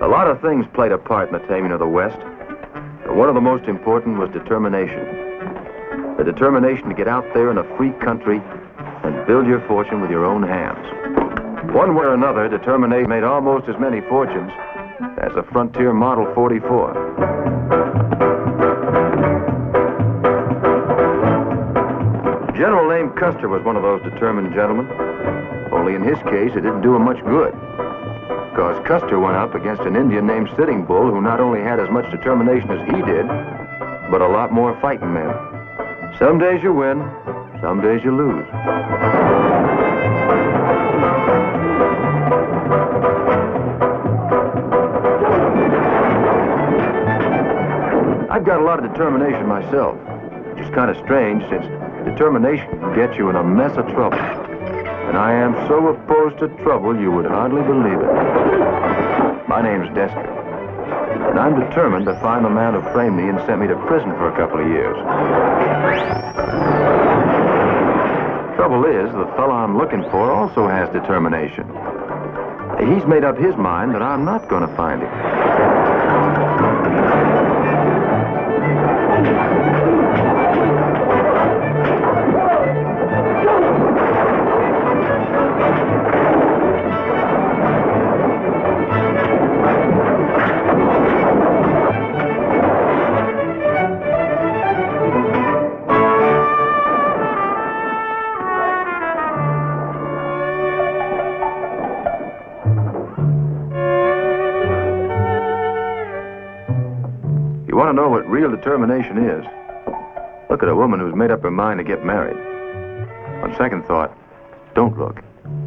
A lot of things played a part in the taming of the West, but one of the most important was determination. The determination to get out there in a free country and build your fortune with your own hands. One way or another, determination made almost as many fortunes as a Frontier Model 44. A general named Custer was one of those determined gentlemen. Only in his case, it didn't do him much good. Because Custer went up against an Indian named Sitting Bull who not only had as much determination as he did, but a lot more fighting men. Some days you win, some days you lose. I've got a lot of determination myself, which is kind of strange since determination can get you in a mess of trouble. And I am so opposed to trouble you would hardly believe it. My name's Destry, and I'm determined to find the man who framed me and sent me to prison for a couple of years. Trouble is, the fellow I'm looking for also has determination. He's made up his mind that I'm not going to find him. You want to know what real determination is? Look at a woman who's made up her mind to get married. On second thought, don't look.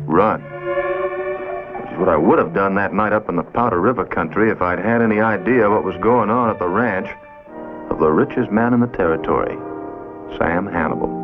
Run. Which is what I would have done that night up in the Powder River country if I'd had any idea what was going on at the ranch of the richest man in the territory, Sam Hannibal.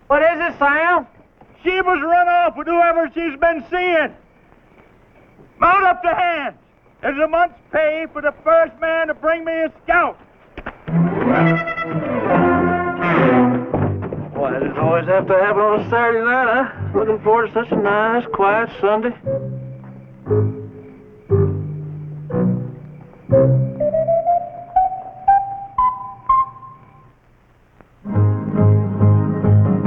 What is it, Sam? Sheba's run off with whoever she's been seeing. Mount up to hands. There's a month's pay for the first man to bring me a scout. Why, does it always have to happen on a Saturday night, huh? Looking forward to such a nice, quiet Sunday.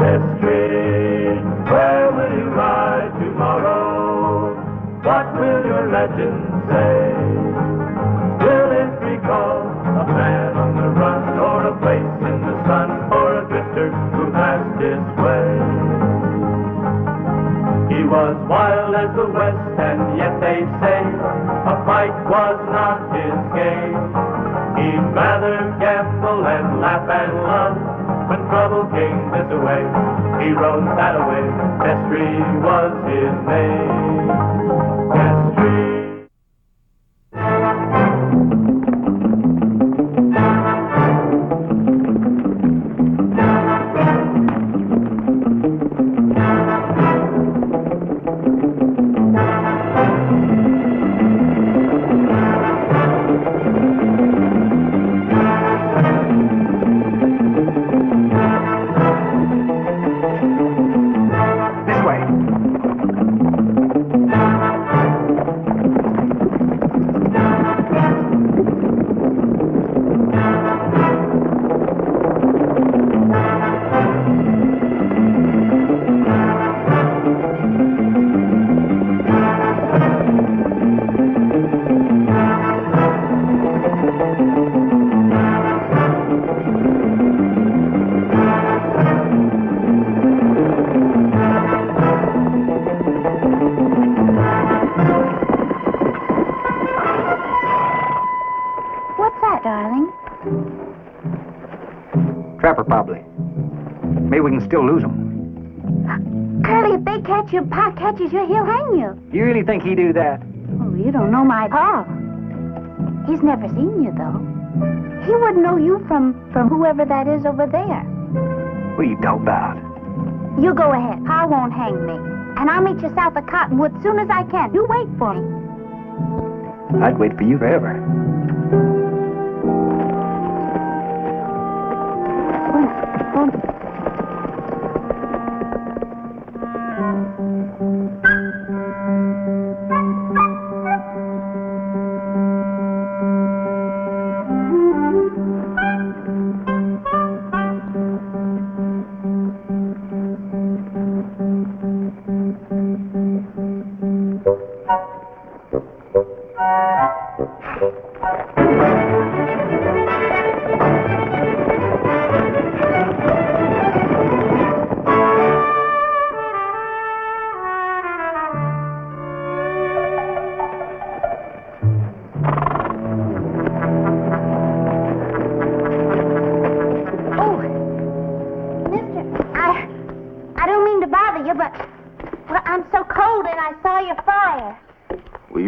Destry, where will you ride tomorrow? What will your legend say? Will it recall a man on the run, or a place in the sun, or a drifter who wild as the west, and yet they say a fight was not his game. He'd rather gamble and laugh and love when trouble came this way. He rode that away. Destry was his name. Destry. Trapper, probably. Maybe we can still lose him. Curly, if they catch you, Pa catches you, he'll hang you. You really think he'd do that? Oh, you don't know my Pa. He's never seen you, though. He wouldn't know you from whoever that is over there. What are you talking about? You go ahead. Pa won't hang me. And I'll meet you south of Cottonwood as soon as I can. You wait for me. I'd wait for you forever.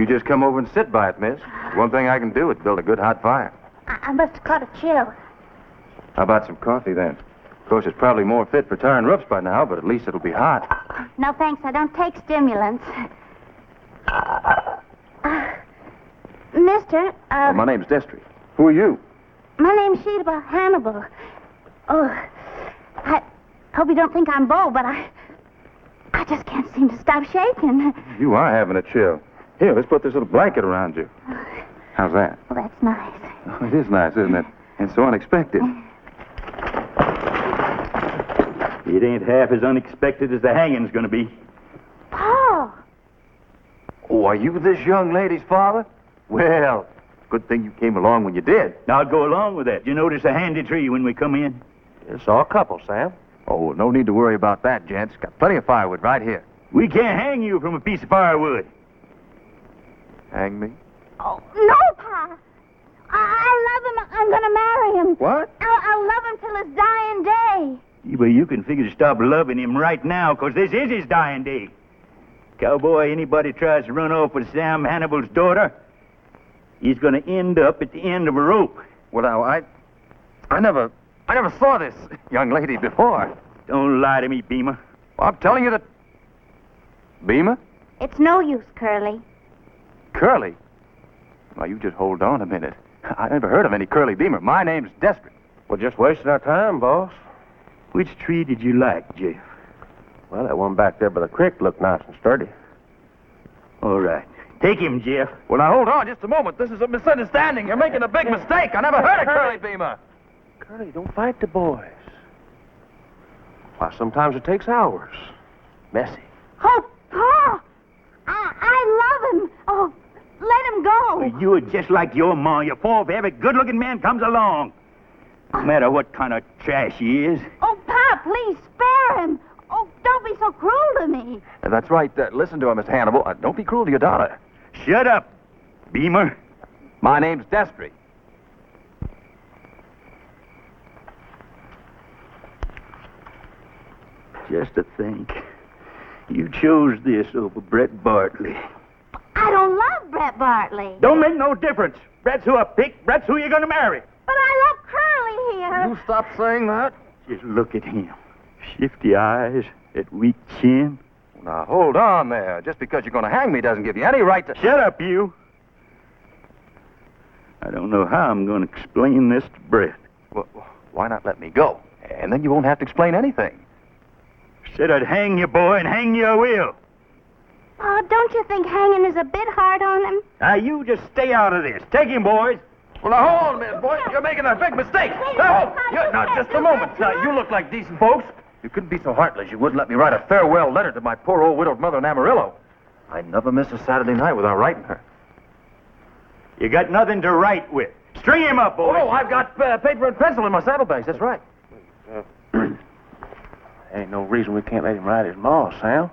Just come over and sit by it, miss. One thing I can do is build a good hot fire. I must have caught a chill. How about some coffee, then? Of course, it's probably more fit for tarring roofs by now, but at least it'll be hot. No, thanks. I don't take stimulants. Mister, Well, my name's Destry. Who are you? My name's Sheba Hannibal. Oh, I hope you don't think I'm bold, but I just can't seem to stop shaking. You are having a chill. Here, let's put this little blanket around you. How's that? Well, that's nice. Oh, it is nice, isn't it? And so unexpected. It ain't half as unexpected as the hanging's gonna be. Paul! Oh, are you this young lady's father? Well, good thing you came along when you did. Now, I'll go along with that. You notice a handy tree when we come in? It's all a couple, Sam. Oh, no need to worry about that, gents. Got plenty of firewood right here. We can't hang you from a piece of firewood. Hang me? Oh, no, Pa! I love him. I'm gonna marry him. What? I'll love him till his dying day. Yeah, but you can figure to stop loving him right now, 'cause this is his dying day. Cowboy, anybody tries to run off with Sam Hannibal's daughter, he's gonna end up at the end of a rope. Well, now, I never saw this young lady before. Don't lie to me, Beamer. Well, I'm telling you that... Beamer? It's no use, Curly. Curly? Well, you just hold on a minute. I never heard of any Curly Beamer. My name's Destry. We're just wasting our time, boss. Which tree did you like, Jeff? Well, that one back there by the creek looked nice and sturdy. All right. Take him, Jeff. Well, now, hold on just a moment. This is a misunderstanding. You're making a big mistake. I never heard of Curly Beamer. Curly, don't fight the boys. Why, sometimes it takes hours. Messy. Oh, Pa! I love him. Oh, let him go. Well, you're just like your ma. You fall for every good-looking man comes along. No matter what kind of trash he is. Oh, Pa, please spare him. Oh, Oh, don't be so cruel to me. That's right. Listen to him, Mr. Hannibal. Don't be cruel to your daughter. Shut up, Beamer. My name's Destry. Just to think, you chose this over Brett Bartley. I don't love Brett Bartley. Don't make no difference. Brett's who I picked. Brett's who you're going to marry. But I love Curly here. You stop saying that. Just look at him. Shifty eyes, that weak chin. Now, hold on there. Just because you're going to hang me doesn't give you any right to... Shut up, you. I don't know how I'm going to explain this to Brett. Well, why not let me go? And then you won't have to explain anything. Said I'd hang you, boy, and hang you I will. Oh, don't you think hanging is a bit hard on him? Now, you just stay out of this. Take him, boys. Well, now, hold on a minute, boy. You're making a big mistake. Now, just a moment. Now, you look like decent folks. You couldn't be so heartless you wouldn't let me write a farewell letter to my poor old widowed mother in Amarillo. I'd never miss a Saturday night without writing her. You got nothing to write with. String him up, boys. Oh, I've got paper and pencil in my saddlebags. That's right. Ain't no reason we can't let him ride his ma, Sam.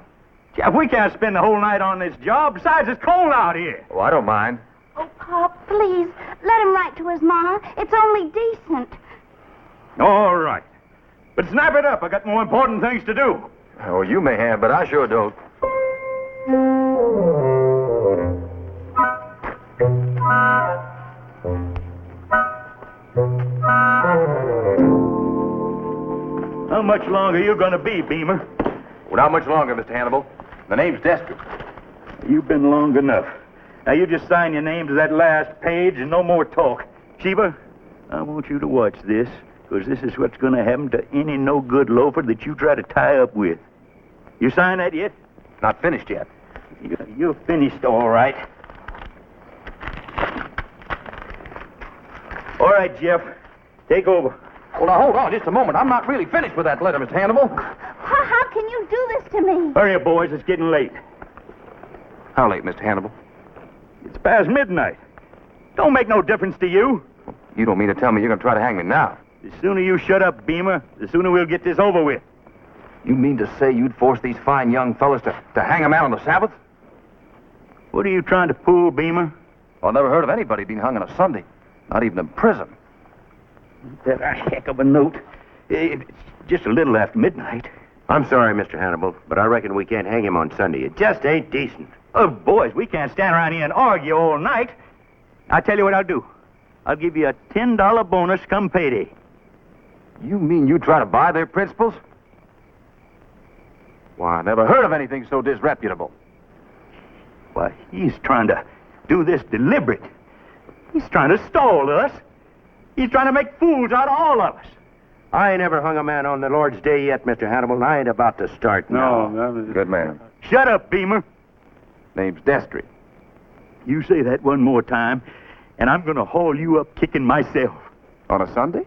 Yeah, we can't spend the whole night on this job. Besides, it's cold out here. Oh, I don't mind. Oh, Pa, please, let him write to his ma. It's only decent. All right. But snap it up. I got more important things to do. Oh, you may have, but I sure don't. How much longer are you going to be, Beamer? Well, not much longer, Mr. Hannibal. The name's Destry. You've been long enough. Now, you just sign your name to that last page and no more talk. Sheba, I want you to watch this, because this is what's going to happen to any no-good loafer that you try to tie up with. You sign that yet? Not finished yet. You're finished, all right. All right, Jeff. Take over. Well, now, hold on just a moment. I'm not really finished with that letter, Mr. Hannibal. How can you do this to me? Hurry up, boys. It's getting late. How late, Mr. Hannibal? It's past midnight. Don't make no difference to you. You don't mean to tell me you're going to try to hang me now? The sooner you shut up, Beamer, the sooner we'll get this over with. You mean to say you'd force these fine young fellas to hang a man on the Sabbath? What are you trying to pull, Beamer? Well, I never heard of anybody being hung on a Sunday. Not even in prison. That's a heck of a note. It's just a little after midnight. I'm sorry, Mr. Hannibal, but I reckon we can't hang him on Sunday. It just ain't decent. Oh, boys, we can't stand around here and argue all night. I'll tell you what I'll do. I'll give you a $10 bonus come payday. You mean you try to buy their principles? Why, I never heard of anything so disreputable. Why, he's trying to do this deliberate. He's trying to stall us. He's trying to make fools out of all of us. I ain't ever hung a man on the Lord's Day yet, Mr. Hannibal, and I ain't about to start now. Good man. Shut up, Beamer. Name's Destry. You say that one more time, and I'm going to haul you up kicking myself. On a Sunday?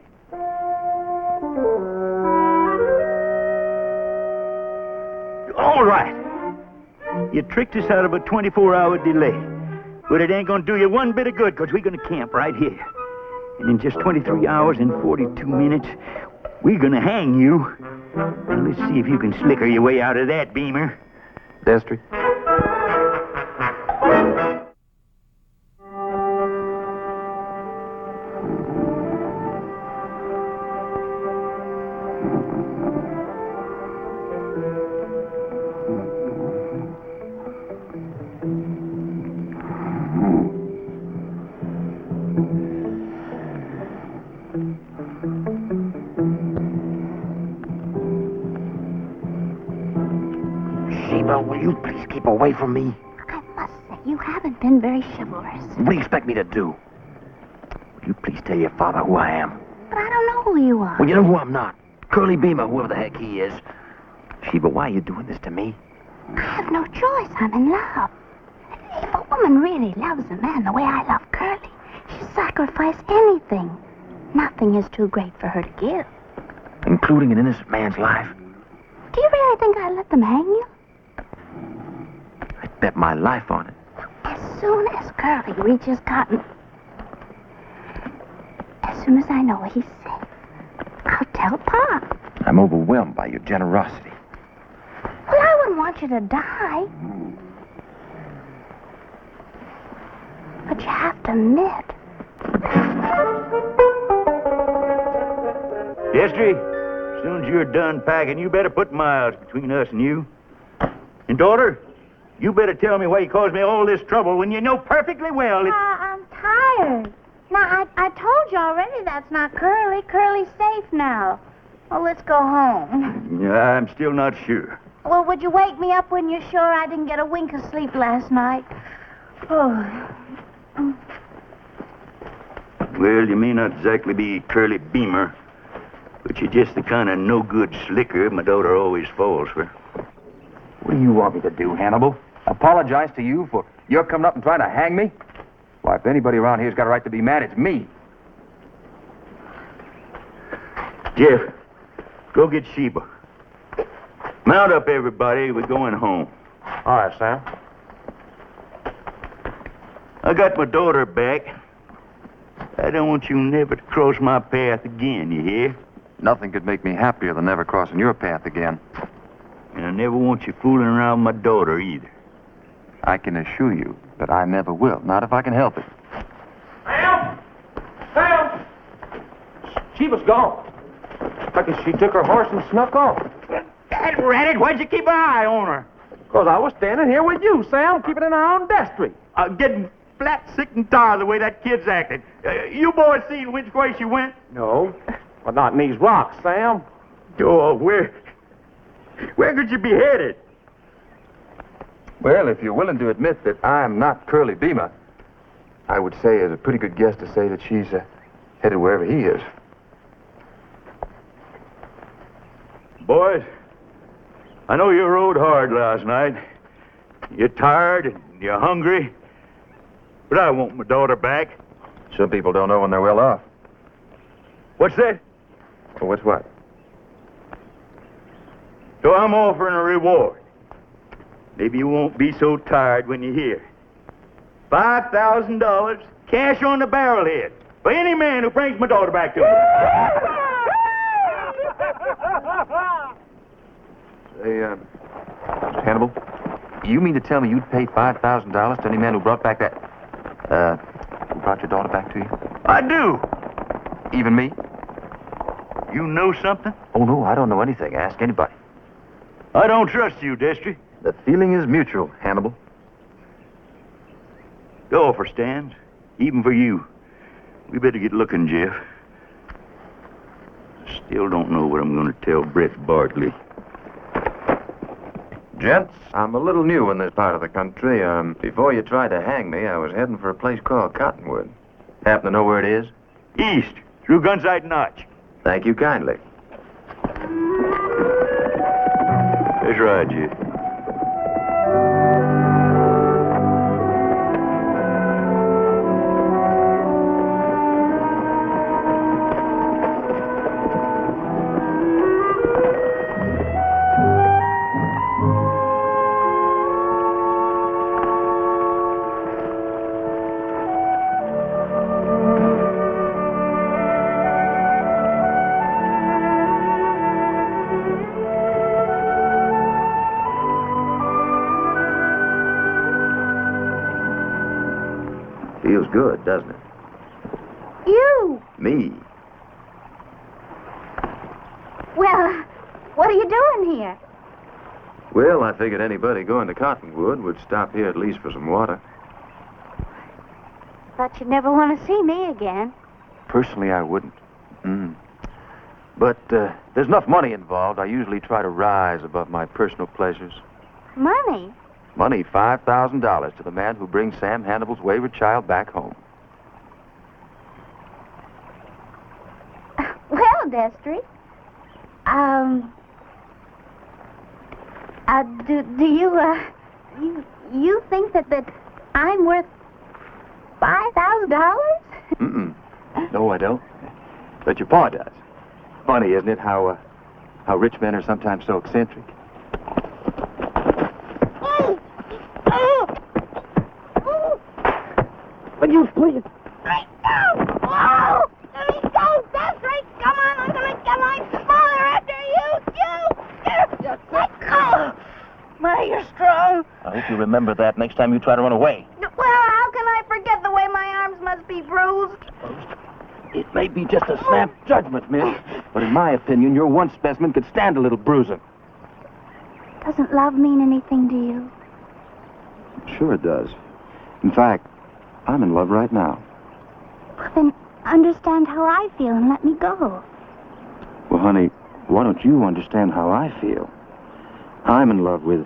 All right. You tricked us out of a 24-hour delay. But it ain't going to do you one bit of good, because we're going to camp right here. And in just 23 hours and 42 minutes, we're going to hang you. Now, let's see if you can slicker your way out of that, Beamer. Destry. Sheba, will you please keep away from me? I must say, you haven't been very chivalrous. What do you expect me to do? Will you please tell your father who I am? But I don't know who you are. Well, you know who I'm not. Curly Beamer, whoever the heck he is. Sheba, why are you doing this to me? I have no choice. I'm in love. If a woman really loves a man the way I love Curly, she'll sacrifice anything. Nothing is too great for her to give. Including an innocent man's life? Do you really think I'd let them hang you? I'd bet my life on it. As soon as Curly reaches Cotton, as soon as I know he's safe, I'll tell Pa. I'm overwhelmed by your generosity. don't want you to die. But you have to admit. Destry, as soon as you're done packing, you better put miles between us and you. And daughter, you better tell me why you caused me all this trouble when you know perfectly well it's... I'm tired. Now, I told you already that's not Curly. Curly's safe now. Well, let's go home. I'm still not sure. Well, would you wake me up when you're sure I didn't get a wink of sleep last night? Oh. Well, you may not exactly be Curly Beamer, but you're just the kind of no-good slicker my daughter always falls for. What do you want me to do, Hannibal? Apologize to you for your coming up and trying to hang me? Why, if anybody around here's got a right to be mad, it's me. Jeff, go get Sheba. Mount up, everybody. We're going home. All right, Sam. I got my daughter back. I don't want you never to cross my path again, you hear? Nothing could make me happier than never crossing your path again. And I never want you fooling around with my daughter either. I can assure you that I never will, not if I can help it. Sam! Sam! Sheba's gone. I guess she took her horse and snuck off. That rat, why'd you keep an eye on her? Because I was standing here with you, Sam, keeping an eye on Destry. Getting flat sick and tired of the way that kid's acting. You boys seen which way she went? No, but not in these rocks, Sam. Oh, where could you be headed? Well, if you're willing to admit that I'm not Curly Beamer, I would say it's a pretty good guess to say that she's headed wherever he is. Boys, I know you rode hard last night. You're tired and you're hungry, but I want my daughter back. Some people don't know when they're well off. What's that? Well, what's what? So I'm offering a reward. Maybe you won't be so tired when you hear. $5,000, cash on the barrelhead, for any man who brings my daughter back to me. Hey, Hannibal, you mean to tell me you'd pay $5,000 to any man who brought back that, who brought your daughter back to you? I do. Even me? You know something? Oh, no, I don't know anything. Ask anybody. I don't trust you, Destry. The feeling is mutual, Hannibal. The offer stands, even for you. We better get looking, Jeff. Still don't know what I'm going to tell Brett Bartley. Gents, I'm a little new in this part of the country. Before you tried to hang me, I was heading for a place called Cottonwood. Happen to know where it is? East, through Gunsight Notch. Thank you kindly. That's right, Jeff. Feels good, doesn't it? You! Me? Well, what are you doing here? Well, I figured anybody going to Cottonwood would stop here at least for some water. Thought you'd never want to see me again. Personally, I wouldn't. But there's enough money involved. I usually try to rise above my personal pleasures. Money? Money, $5,000 to the man who brings Sam Hannibal's wayward child back home. Well, Destry, do you think that I'm worth $5,000? No, I don't. But your pa does. Funny, isn't it, how rich men are sometimes so eccentric? Will you please? Oh! Let me go, Destry! Come on, I'm gonna get my father after you! Let go! My I hope you remember that next time you try to run away. Well, how can I forget the way my arms must be bruised? It may be just a snap judgment, miss, but in my opinion, your one specimen could stand a little bruising. Doesn't love mean anything to you? Sure it does. In fact, I'm in love right now. Well, then understand how I feel and let me go. Well, honey, why don't you understand how I feel? I'm in love with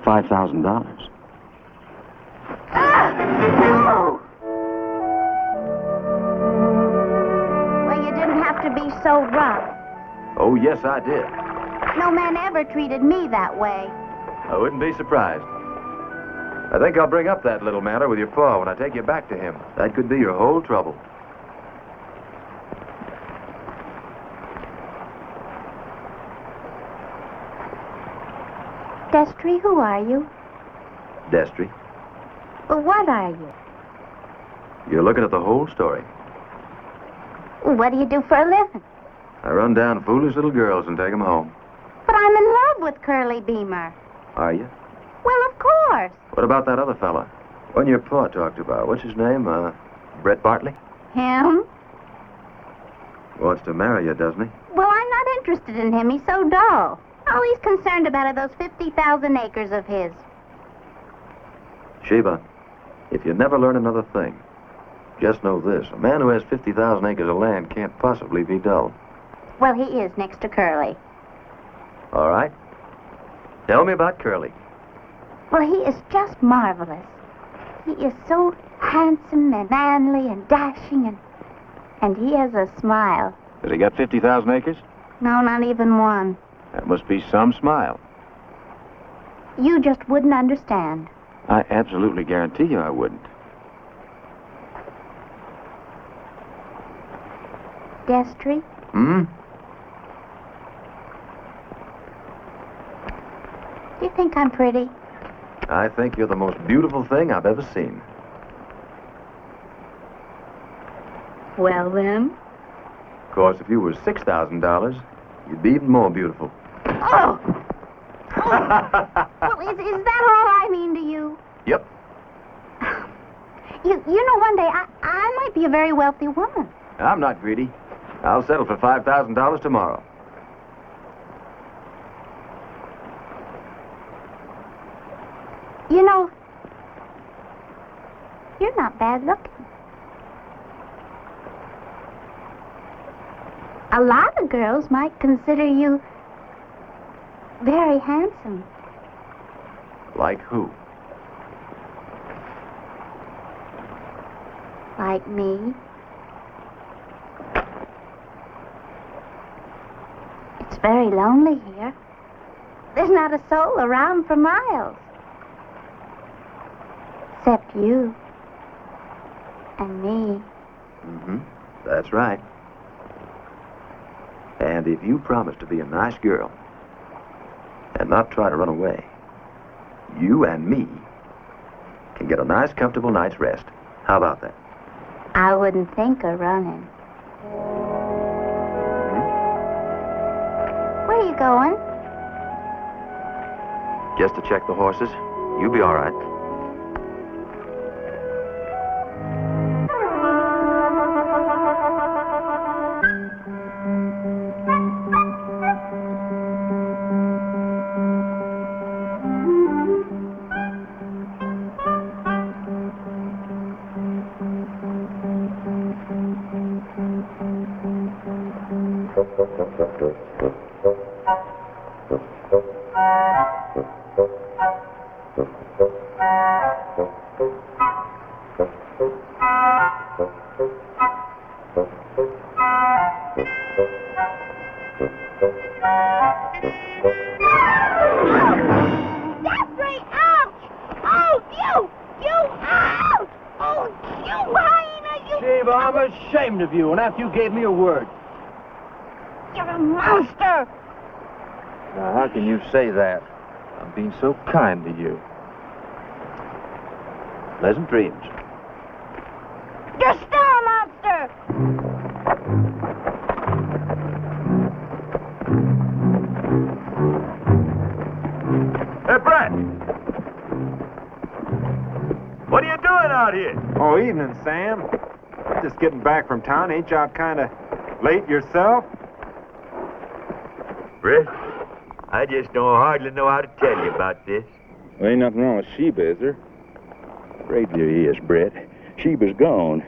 $5,000. Oh! Well, you didn't have to be so rough. Oh, yes, I did. No man ever treated me that way. I wouldn't be surprised. I think I'll bring up that little matter with your pa when I take you back to him. That could be your whole trouble. Destry, who are you? Destry, Well, what are you? you're looking at the whole story. What do you do for a living? I run down foolish little girls and take them home. But I'm in love with Curly Beamer. Are you? Well, of course. What about that other fella? One your pa talked about. What's his name? Brett Bartley? Him? Wants to marry you, doesn't he? Well, I'm not interested in him. He's so dull. All he's concerned about are those 50,000 acres of his. Sheba, if you never learn another thing, just know this. A man who has 50,000 acres of land can't possibly be dull. Well, he is next to Curly. All right? Tell me about Curly. Well, he is just marvelous. He is so handsome and manly and dashing, and he has a smile. Has he got 50,000 acres? No, not even one. That must be some smile. You just wouldn't understand. I absolutely guarantee you I wouldn't. Destry, Hmm? do you think I'm pretty? I think you're the most beautiful thing I've ever seen. Well, then. Of course, if you were $6,000, you'd be even more beautiful. Oh! Well, is that all I mean to you? Yep. You know, one day I might be a very wealthy woman. I'm not greedy. I'll settle for $5,000 tomorrow. You know, you're not bad looking. A lot of girls might consider you very handsome. Like who? Like me. It's very lonely here. There's not a soul around for miles. Except you. And me. Mm-hmm. That's right. And if you promise to be a nice girl and not try to run away, you and me can get a nice, comfortable night's rest. How about that? I wouldn't think of running. Where are you going? Just to check the horses. You'll be all right. Destry, ouch! Oh, you ouch! Oh, you hyena, you... Sheba, I'm ashamed of you, and after you gave me your word. You're a monster! Now, how can you say that? I'm being so kind to you. Pleasant dreams. You're still a monster! Hey, Brett! What are you doing out here? Oh, evening, Sam. Just getting back from town. Ain't you out kind of late yourself? Brett, I just don't hardly know how to tell you about this. Well, ain't nothing wrong with Sheba, is there? Afraid there is, Brett. Sheba's gone.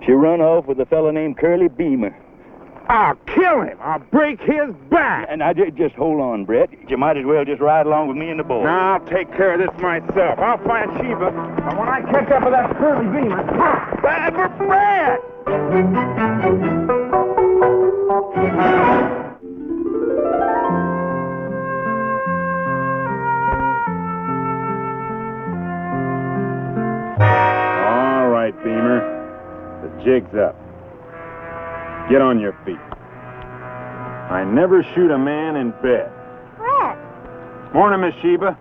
She run off with a fella named Curly Beamer. I'll kill him. I'll break his back. And I just hold on, Brett. You might as well just ride along with me and the boys. Now, I'll take care of this myself. I'll find Sheba. And when I catch up with that Curly Beamer, bad for Brett! All right, Beamer. The jig's up. Get on your feet. I never shoot a man in bed. Brett. Morning, Miss Sheba.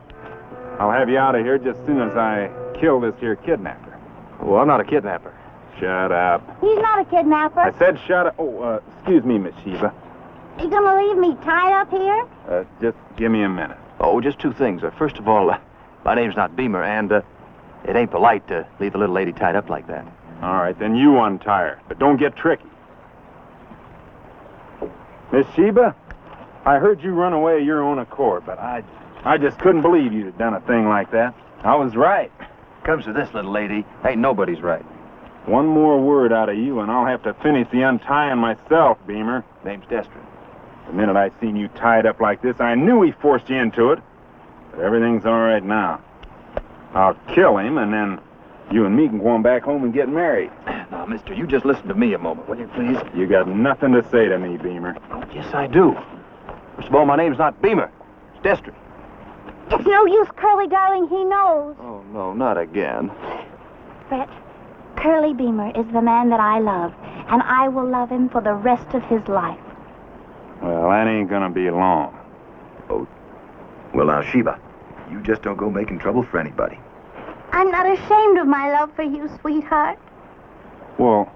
I'll have you out of here just as soon as I kill this here kidnapper. Well, I'm not a kidnapper. Shut up. He's not a kidnapper. I said shut up. Oh, excuse me, Miss Sheba. You gonna leave me tied up here? Just give me a minute. Oh, just two things. First of all, my name's not Beamer, and it ain't polite to leave a little lady tied up like that. All right, then you untie her, but don't get tricky. Miss Sheba, I heard you run away of your own accord, but I just couldn't believe you'd have done a thing like that. I was right. Comes to this, little lady, ain't nobody's right. One more word out of you, and I'll have to finish the untying myself, Beamer. Name's Destry. The minute I seen you tied up like this, I knew he forced you into it. But everything's all right now. I'll kill him, and then you and me can go on back home and get married. Now, mister, you just listen to me a moment, will you, please? You got nothing to say to me, Beamer. Oh, yes, I do. First of all, my name's not Beamer. It's Destry. It's no use, Curly, darling. He knows. Oh, no, not again. Brett, Curly Beamer is the man that I love, and I will love him for the rest of his life. Well, that ain't gonna be long. Oh, well, now, Sheba, you just don't go making trouble for anybody. I'm not ashamed of my love for you, sweetheart. Well,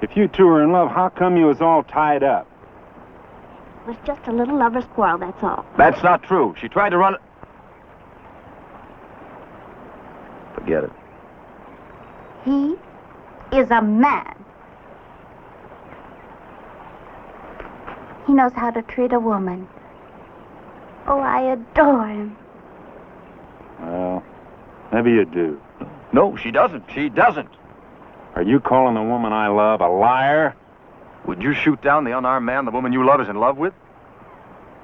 if you two are in love, how come you was all tied up? It was just a little lover's quarrel, that's all. That's not true. She tried to run... Forget it. He is a man. He knows how to treat a woman. Oh, I adore him. Well, maybe you do. No, she doesn't. She doesn't. Are you calling the woman I love a liar? Would you shoot down the unarmed man the woman you love is in love with?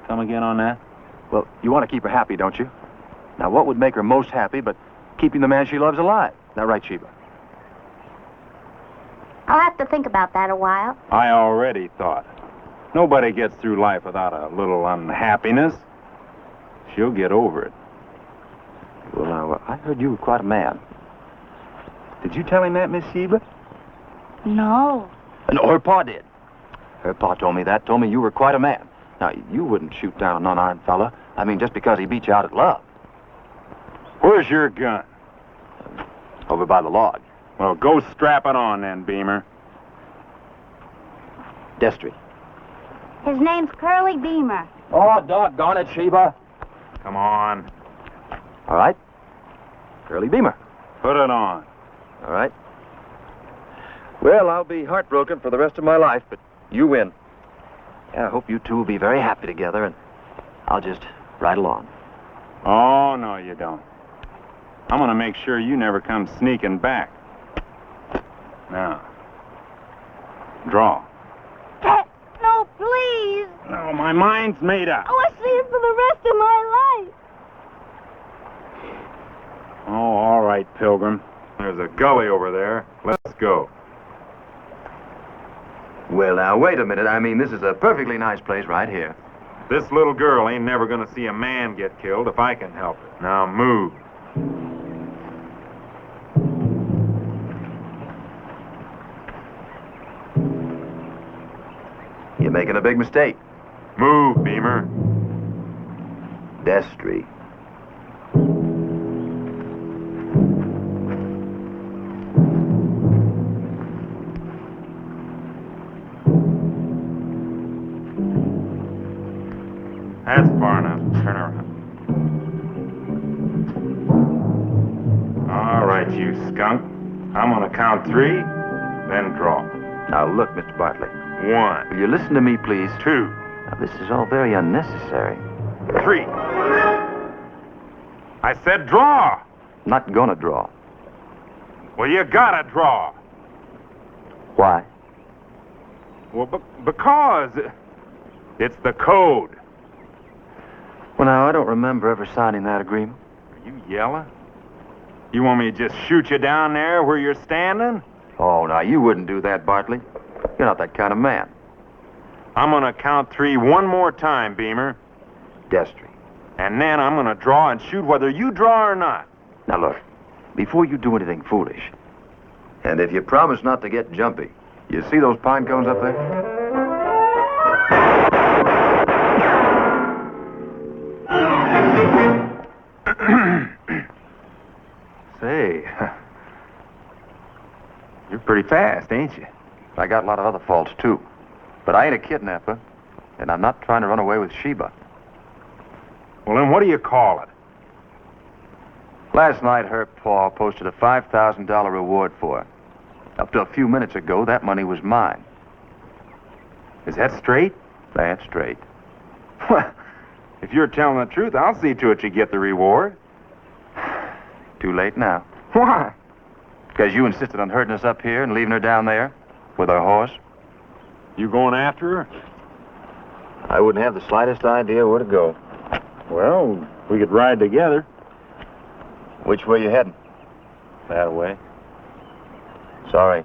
Come again on that? Well, you want to keep her happy, don't you? Now, what would make her most happy but keeping the man she loves alive? Is that right, Sheba? I'll have to think about that a while. I already thought. Nobody gets through life without a little unhappiness. She'll get over it. Well, now, I heard you were quite a man. Did you tell him that, Miss Sheba? No. No, her pa did. Her pa told me that, told me you were quite a man. Now, you wouldn't shoot down an unarmed fella. I mean, just because he beat you out at love. Where's your gun? Over by the log. Well, go strap it on then, Beamer. Destry. His name's Curly Beamer. Oh, doggone it, Sheba. Come on. All right. Curly Beamer. Put it on. All right. Well, I'll be heartbroken for the rest of my life, but you win. Yeah, I hope you two will be very happy together, and I'll just ride along. Oh, no, you don't. I'm gonna make sure you never come sneaking back. Now, draw. No, please. No, my mind's made up. Oh, I see it for the rest of my life. Oh, all right, Pilgrim. There's a gully over there. Let's go. Well, now, wait a minute. I mean, this is a perfectly nice place right here. This little girl ain't never gonna see a man get killed if I can help it. Now, move. You're making a big mistake. Move, Beamer. Destry. That's far enough. Turn around. All right, you skunk. I'm gonna count 3, then draw. Now, look, Mr. Bartley. 1, Will you listen to me, please? 2, Now, this is all very unnecessary. 3. I said draw. Not gonna draw. Well, you gotta draw. Why? Well, because it's the code. Well, now, I don't remember ever signing that agreement. Are you yelling? You want me to just shoot you down there where you're standing? Oh, now, you wouldn't do that, Bartley. You're not that kind of man. I'm gonna count 3 one more time, Beamer. Destry. And then I'm gonna draw and shoot whether you draw or not. Now, look, before you do anything foolish, and if you promise not to get jumpy, you see those pine cones up there? Say, you're pretty fast, ain't you? I got a lot of other faults, too. But I ain't a kidnapper, and I'm not trying to run away with Sheba. Well, then what do you call it? Last night, her pa posted a $5,000 reward for her. Up to a few minutes ago, that money was mine. Is that straight? That's straight. Well, if you're telling the truth, I'll see to it you get the reward. Too late now. Why? Because you insisted on herding us up here and leaving her down there with her horse. You going after her? I wouldn't have the slightest idea where to go. Well, we could ride together. Which way you heading? That way. Sorry.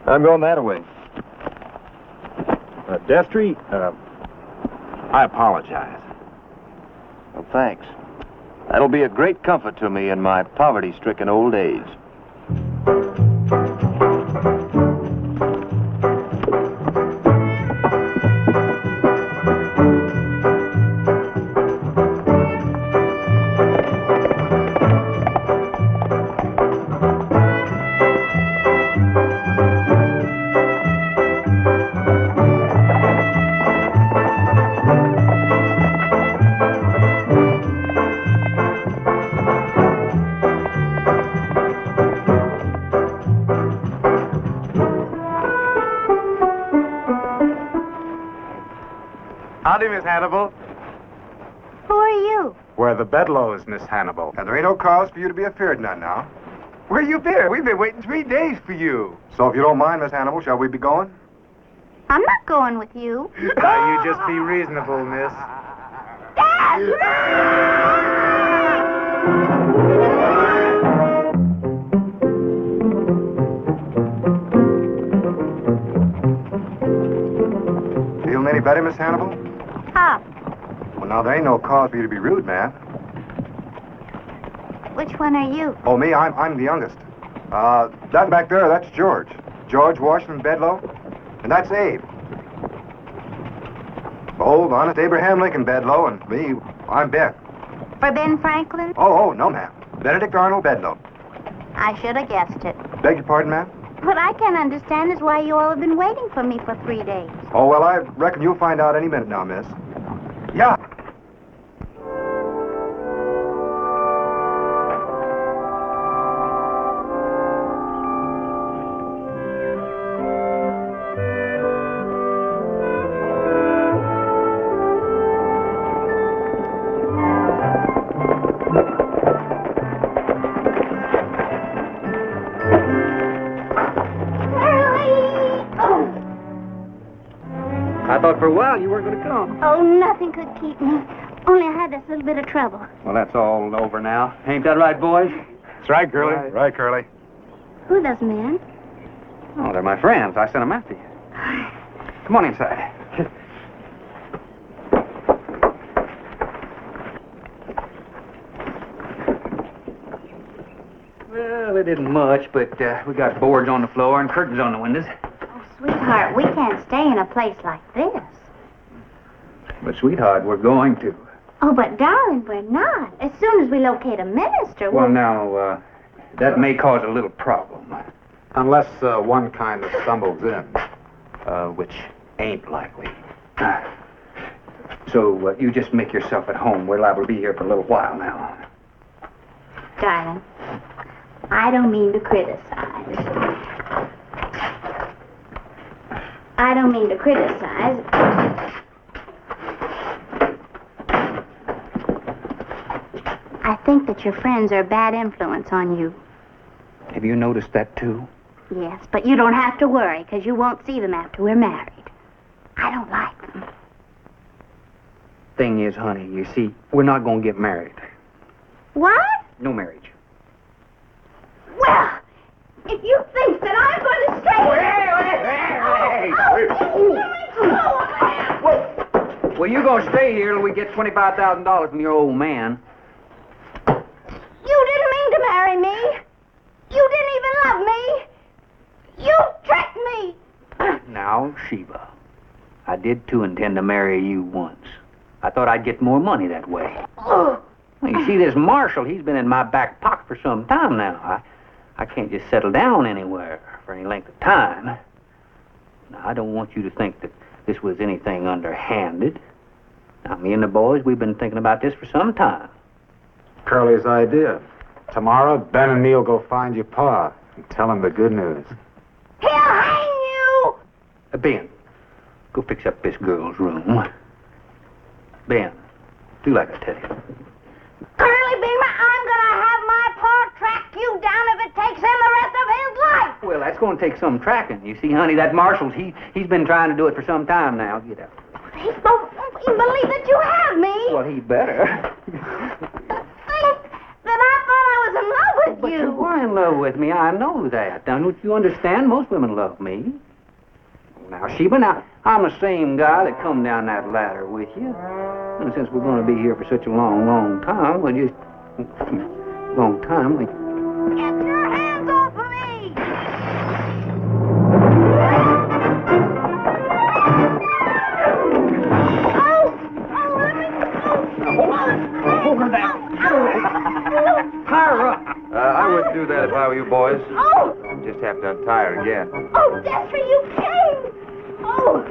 I'm going that way. Destry, I apologize. Well, thanks. That'll be a great comfort to me in my poverty-stricken old age. Howdy, Miss Hannibal. Who are you? We're the Bedloes, Miss Hannibal. And there ain't no cause for you to be afeard none now. Where you been? We've been waiting 3 days for you. So if you don't mind, Miss Hannibal, shall we be going? I'm not going with you. Now, you just be reasonable, miss. Feeling any better, Miss Hannibal? How? Well, now, there ain't no cause for you to be rude, man. Which one are you? Oh, me? I'm the youngest. That back there, that's George. George Washington Bedloe. And that's Abe. Old, honest Abraham Lincoln Bedloe, and me, I'm Ben. For Ben Franklin? Oh, no, ma'am. Benedict Arnold Bedloe. I should have guessed it. Beg your pardon, ma'am? What I can't understand is why you all have been waiting for me for 3 days. Oh, well, I reckon you'll find out any minute now, miss. Yeah. I thought for a while you weren't going to come. Oh, nothing could keep me. Only I had this little bit of trouble. Well, that's all over now. Ain't that right, boys? That's right, Curly. Right, Curly. Who those men? Oh, they're my friends. I sent them after you. Come on inside. Well, it isn't much, but we got boards on the floor and curtains on the windows. Oh, sweetheart, we can't stay in a place like this. But, sweetheart, we're going to. Oh, but darling, we're not. As soon as we locate a minister, Well, now, that may cause a little problem. Unless one kind of stumbles in. Which ain't likely. So, you just make yourself at home. We're liable to be here for a little while now. Darling, I don't mean to criticize. I don't mean to criticize. I think that your friends are a bad influence on you. Have you noticed that, too? Yes, but you don't have to worry, because you won't see them after we're married. I don't like them. Thing is, honey, you see, we're not going to get married. What? No marriage. Well, if you think that I'm going to stay... Well, you're going to stay here till we get $25,000 from your old man. You didn't mean to marry me. You didn't even love me. You tricked me. Now, Sheba, I did, too, intend to marry you once. I thought I'd get more money that way. Well, you see, this Marshal, he's been in my back pocket for some time now. I can't just settle down anywhere for any length of time. Now, I don't want you to think that this was anything underhanded. Now, me and the boys, we've been thinking about this for some time. Curly's idea. Tomorrow, Ben and Neil go find your pa and tell him the good news. He'll hang you! Ben, go fix up this girl's room. Ben, do like I tell you. Curly Beamer, I'm gonna have my pa track you down if it takes him the rest of his life! Well, that's going to take some tracking. You see, honey, that Marshal, he's been trying to do it for some time now. Get out. He won't even believe that you have me! Well, he better. That I thought I was in love with But you. you were in love with me. I know that. Now, don't you understand? Most women love me. Now, Sheba, now, I'm the same guy that come down that ladder with you. And since we're going to be here for such a long, long time, we just... long time, we... Get your hands off of me! Hold her down. Tie her up. I wouldn't do that if I were you boys. Oh! Just have to untie her again. Oh, Destry, you came! Oh!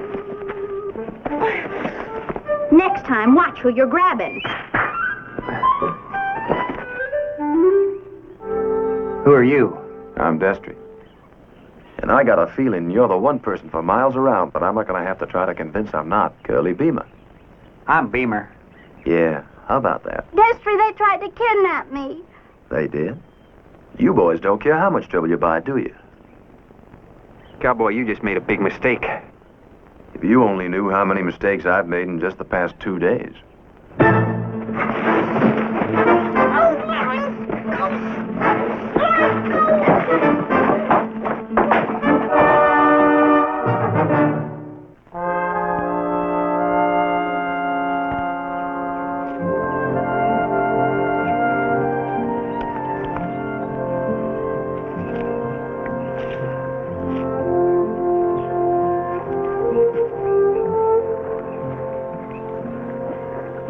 Next time, watch who you're grabbing. Who are you? I'm Destry. And I got a feeling you're the one person for miles around that I'm not going to have to try to convince I'm not Curly Beamer. I'm Beamer. Yeah, how about that? Destry, they tried to kidnap me. They did? You boys don't care how much trouble you buy, do you? Cowboy, you just made a big mistake. If you only knew how many mistakes I've made in just the past 2 days.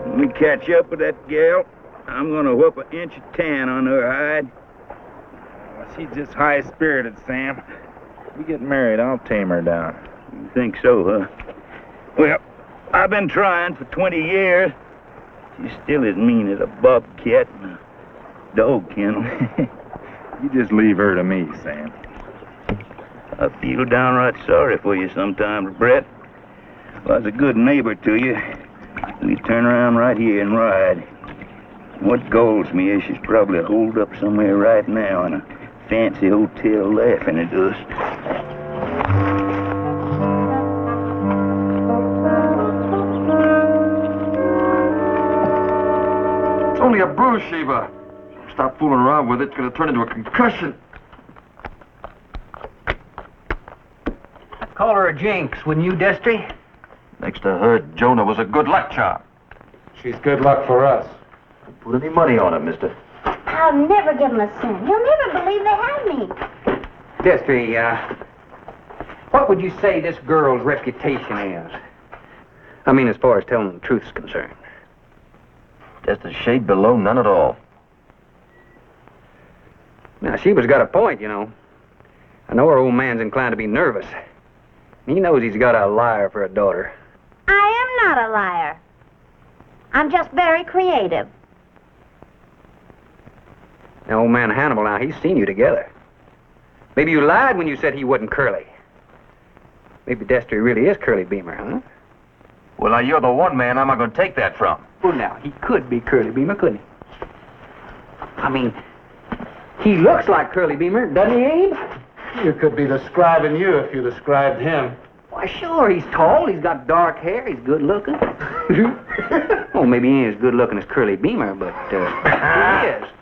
When we catch up with that gal, I'm gonna whoop an inch of tan on her hide. She's just high-spirited, Sam. We get married, I'll tame her down. You think so, huh? Well, I've been trying for 20 years. She's still as mean as a bobcat in a dog kennel. You just leave her to me, Sam. I feel downright sorry for you sometimes, Brett. If I was a good neighbor to you, we'd turn around right here and ride. What galls me is she's probably holed up somewhere right now in a fancy hotel laughing at us. It's only a bruise, Sheba. Stop fooling around with it. It's going to turn into a concussion. Call her a jinx, wouldn't you, Destry? Next to her, Jonah was a good luck charm. She's good luck for us. Don't put any money on it, mister. I'll never give them a cent. You'll never believe they have me. Destry, what would you say this girl's reputation is? I mean, as far as telling the truth is concerned. Just a shade below none at all. Now, Sheba's got a point, you know. I know her old man's inclined to be nervous. He knows he's got a liar for a daughter. I am not a liar. I'm just very creative. Now, old man Hannibal, now, he's seen you together. Maybe you lied when you said he wasn't Curly. Maybe Destry really is Curly Beamer, huh? Well, now, you're the one man I'm not going to take that from. Well, now, he could be Curly Beamer, couldn't he? I mean, he looks like Curly Beamer, doesn't he, Abe? You could be describing you if you described him. Why, sure, he's tall, he's got dark hair, he's good looking. Oh, maybe he ain't as good looking as Curly Beamer, but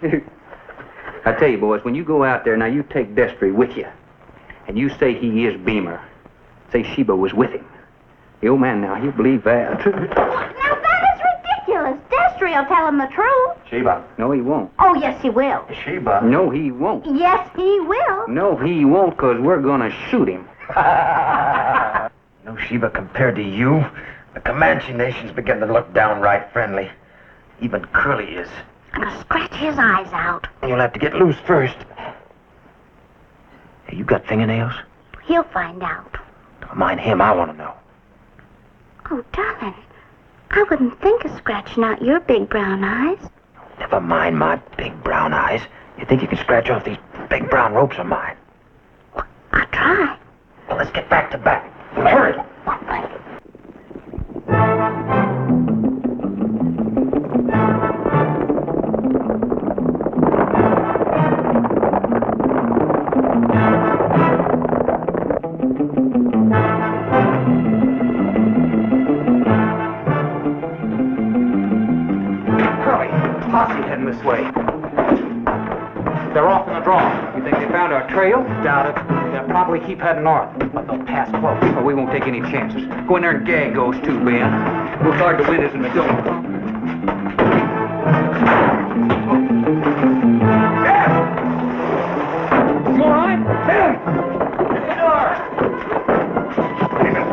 he is. I tell you, boys, when you go out there, now you take Destry with you, and you say he is Beamer. Say Sheba was with him. The old man now, he'll believe that. Now that is ridiculous. Destry will tell him the truth. Sheba. No, he won't. Oh, yes, he will. Sheba. No, he won't. Yes, he will. No, he won't, because we're going to shoot him. No, Sheba, compared to you, the Comanche nation's beginning to look downright friendly. Even Curly is. I'm going to scratch his eyes out. You'll have to get loose first. Hey, you got fingernails? He'll find out. Don't mind him, I want to know. Oh, darling, I wouldn't think of scratching out your big brown eyes. Never mind my big brown eyes. You think you can scratch off these big brown ropes of mine? I'll try. Well, let's get back to back. Hurry. This way. They're off in the draw. You think they found our trail? Doubt it. They'll probably keep heading north, but they'll pass close. Oh, we won't take any chances. Go in there and gag those two, Ben. We'll guard the windows and the door. You all right? Ben! In the door! Wait a minute!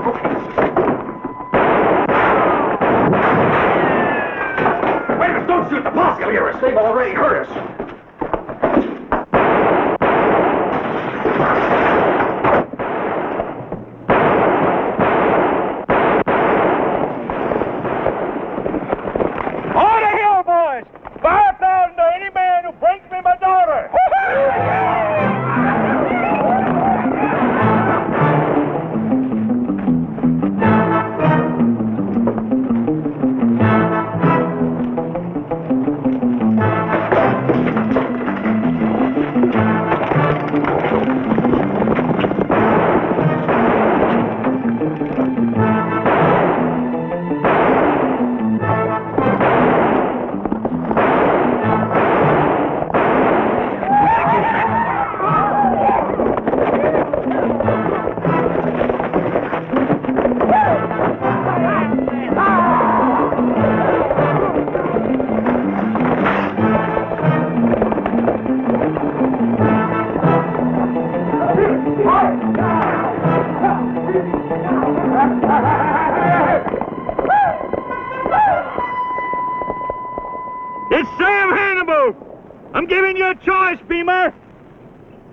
Don't shoot the posse! Hear us. They've already heard us.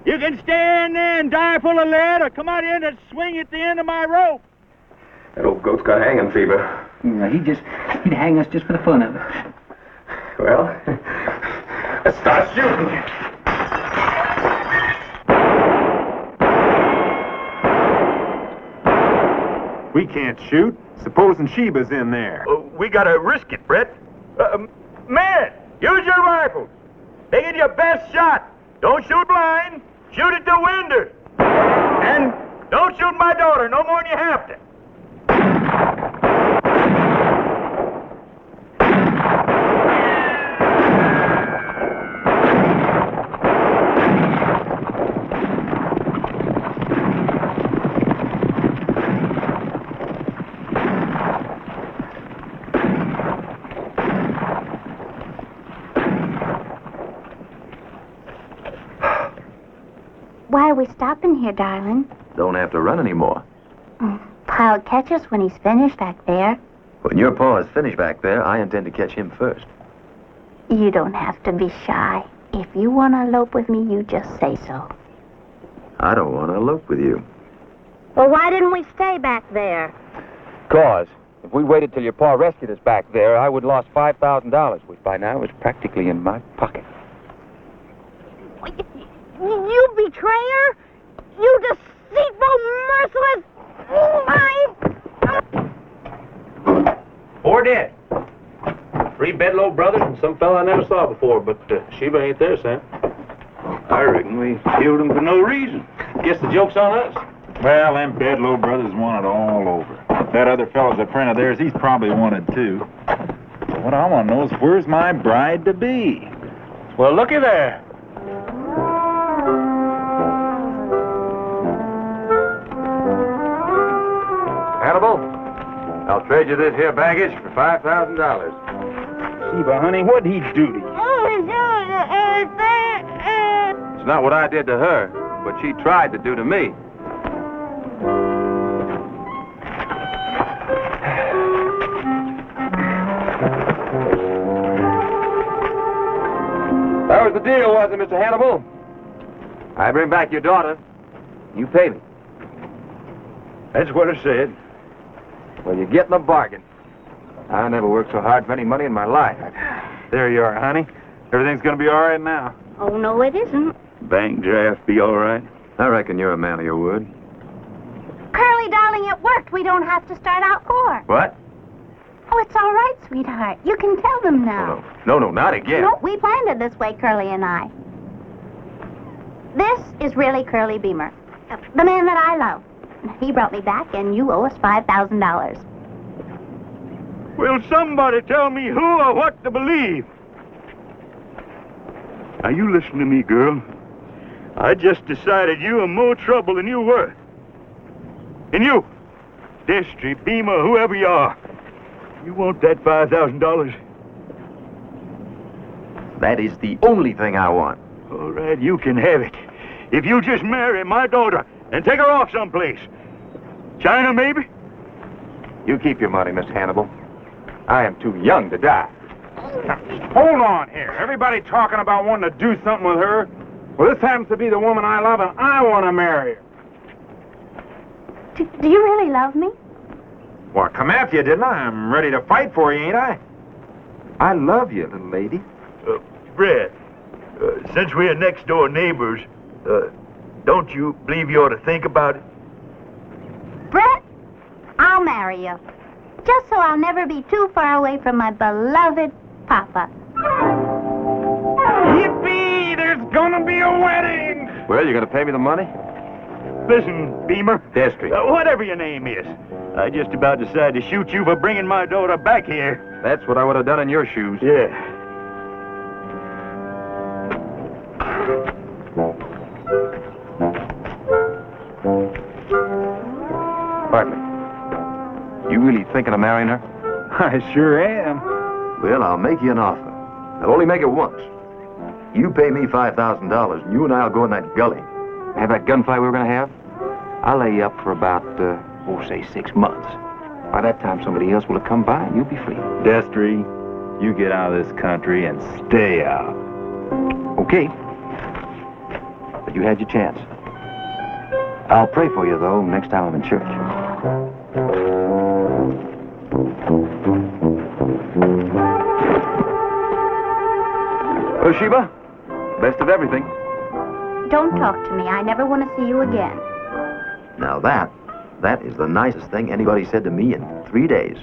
You can stay in there and die full of lead, or come out here and swing at the end of my rope. That old goat's got hanging fever. Yeah, he'd hang us just for the fun of it. Well, let's start shooting. We can't shoot. Supposing Sheba's in there. We gotta risk it, Brett. Men, use your rifles. Take it your best shot. Don't shoot blind. Shoot at the window. And don't shoot my daughter no more than you have to. Why are we stopping here, darling? Don't have to run anymore. Pa'll catch us when he's finished back there. When your pa is finished back there, I intend to catch him first. You don't have to be shy. If you want to elope with me, you just say so. I don't want to elope with you. Well, why didn't we stay back there? Cause if we waited till your pa rescued us back there, I would have lost $5,000, which by now is practically in my pocket. You betrayer! You deceitful, merciless... Four dead. 3 Bedlow brothers and some fella I never saw before, but Sheba ain't there, Sam. I reckon we killed him for no reason. Guess the joke's on us. Well, them Bedlow brothers want it all over. That other fellow's a friend of theirs. He's probably wanted too. But what I want to know is where's my bride to be? Well, looky there. Hannibal, I'll trade you this here baggage for $5,000. Sheba, honey, what'd he do to you? It's not what I did to her, but she tried to do to me. That was the deal, wasn't it, Mr. Hannibal? I bring back your daughter. You pay me. That's what I said. Well, you're getting a bargain. I never worked so hard for any money in my life. There you are, honey. Everything's gonna be all right now. Oh, no, it isn't. Bank draft be all right? I reckon you're a man of your word. Curly, darling, it worked. We don't have to start out poor. What? Oh, it's all right, sweetheart. You can tell them now. No, not again. No, we planned it this way, Curly and I. This is really Curly Beamer, the man that I love. He brought me back, and you owe us $5,000. Will somebody tell me who or what to believe? Now, you listen to me, girl. I just decided you are more trouble than you were. And you, Destry, Beamer, whoever you are, you want that $5,000? That is the only thing I want. All right, you can have it. If you just marry my daughter and take her off someplace. China, maybe? You keep your money, Miss Hannibal. I am too young to die. Now, hold on here. Everybody talking about wanting to do something with her. Well, this happens to be the woman I love, and I want to marry her. Do you really love me? Well, I come after you, didn't I? I'm ready to fight for you, ain't I? I love you, little lady. Brett, since we're next-door neighbors, don't you believe you ought to think about it? Brett, I'll marry you. Just so I'll never be too far away from my beloved Papa. Yippee! There's gonna be a wedding! Well, you're going to pay me the money? Listen, Beamer. Destry. Whatever your name is, I just about decided to shoot you for bringing my daughter back here. That's what I would have done in your shoes. Yeah. Partner, you really thinking of marrying her? I sure am. Well, I'll make you an offer. I'll only make it once. You pay me $5,000, and you and I'll go in that gully. Have that gunfight we were going to have? I'll lay you up for about, say 6 months. By that time, somebody else will have come by, and you'll be free. Destry, you get out of this country and stay out. Okay. But you had your chance. I'll pray for you, though, next time I'm in church. Well, Sheba, best of everything. Don't talk to me. I never want to see you again. Now that is the nicest thing anybody said to me in 3 days.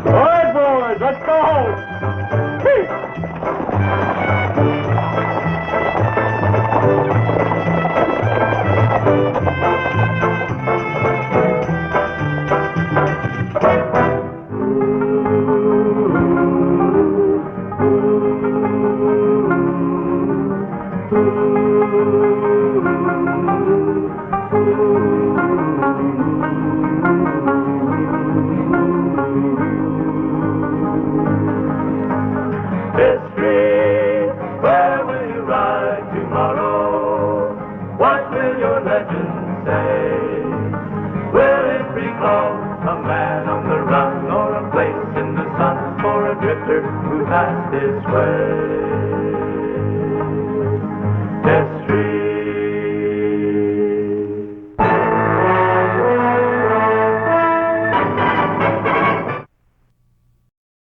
All right, boys, let's go home. Destry, where will you ride tomorrow? What will your legend say? Will it recall a man on the run or a place in the sun for a drifter who passed his way?